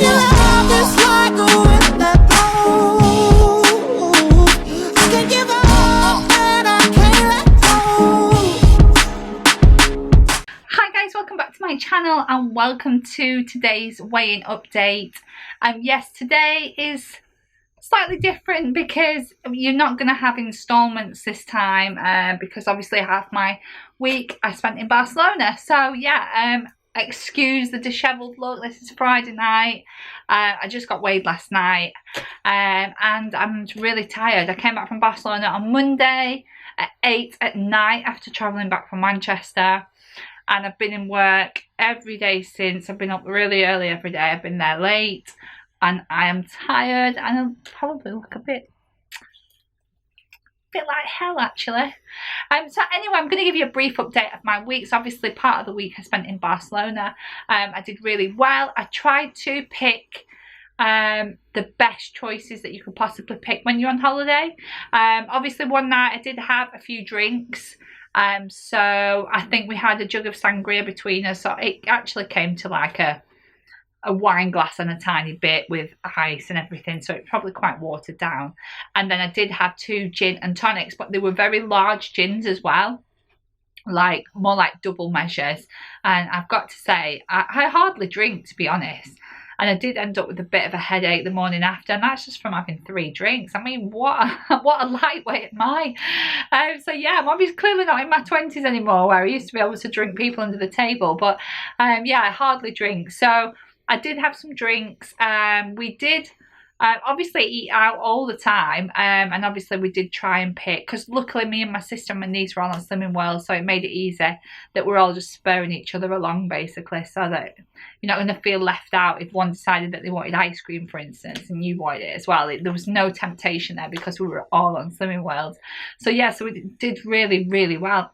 your love is like a wind that blows. I can't give up and I can't let go. Hi guys, welcome back to my channel and welcome to today's weigh-in update. Yes, today is slightly different because you're not going to have installments this time because obviously half my week I spent in Barcelona. So yeah, excuse the dishevelled look. This is Friday night. I just got weighed last night and I'm really tired. I came back from Barcelona on Monday at 8 at night after travelling back from Manchester, and I've been in work every day since. I've been up really early every day. I've been there late and I am tired and I'll probably look a bit like hell actually. So anyway, I'm going to give you a brief update of my week. So obviously part of the week I spent in Barcelona. I did really well. I tried to pick the best choices that you could possibly pick when you're on holiday. Obviously one night I did have a few drinks. So I think we had a jug of sangria between us. So it actually came to like a wine glass and a tiny bit with ice and everything, so it's probably quite watered down. And then I did have 2 gin and tonics, but they were very large gins as well, like more like double measures. And I've got to say I hardly drink, to be honest, and I did end up with a bit of a headache the morning after, and that's just from having 3 drinks. I mean, what a lightweight am I? So yeah, I'm obviously clearly not in my 20s anymore where I used to be able to drink people under the table, but yeah, I hardly drink. So I did have some drinks. We did obviously eat out all the time, and obviously we did try and pick, because luckily me and my sister and my niece were all on Slimming World, so it made it easy that we're all just spurring each other along basically, so that you're not going to feel left out if one decided that they wanted ice cream, for instance, and you wanted it as well. There was no temptation there because we were all on Slimming World. So yeah, so we did really well.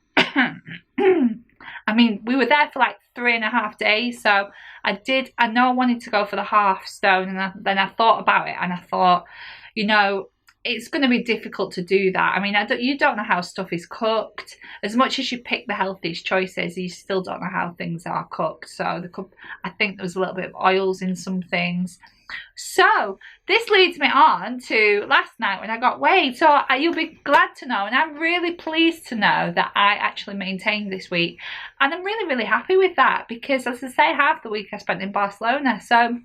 I mean, we were there for like 3.5 days, so I know I wanted to go for the half stone, and then I thought about it and I thought, you know, it's going to be difficult to do that. I mean, you don't know how stuff is cooked. As much as you pick the healthiest choices, you still don't know how things are cooked. So I think there was a little bit of oils in some things. So this leads me on to last night when I got weighed. So you'll be glad to know, and I'm really pleased to know, that I actually maintained this week, and I'm really happy with that, because as I say, half the week I spent in Barcelona. So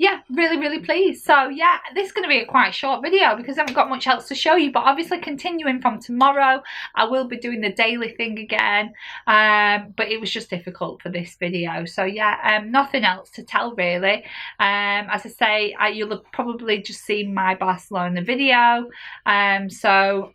yeah, really pleased. So yeah, this is going to be a quite short video because I haven't got much else to show you, but obviously continuing from tomorrow I will be doing the daily thing again, but it was just difficult for this video. So yeah, nothing else to tell really. As I say, you'll have probably just seen my Barcelona video, yeah, so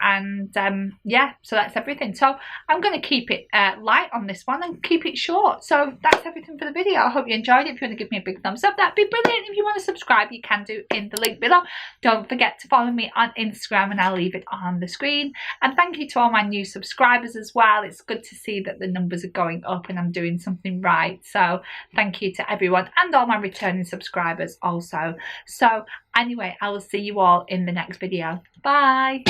that's everything. So I'm going to keep it light on this one and keep it short. So that's everything for the video. I hope you enjoyed it. If you want to give me a big thumbs up, that'd be brilliant. If you want to subscribe, you can do in the link below. Don't forget to follow me on Instagram, and I'll leave it on the screen. And thank you to all my new subscribers as well. It's good to see that the numbers are going up and I'm doing something right. So thank you to everyone, and all my returning subscribers also. So anyway, I will see you all in the next video. Bye.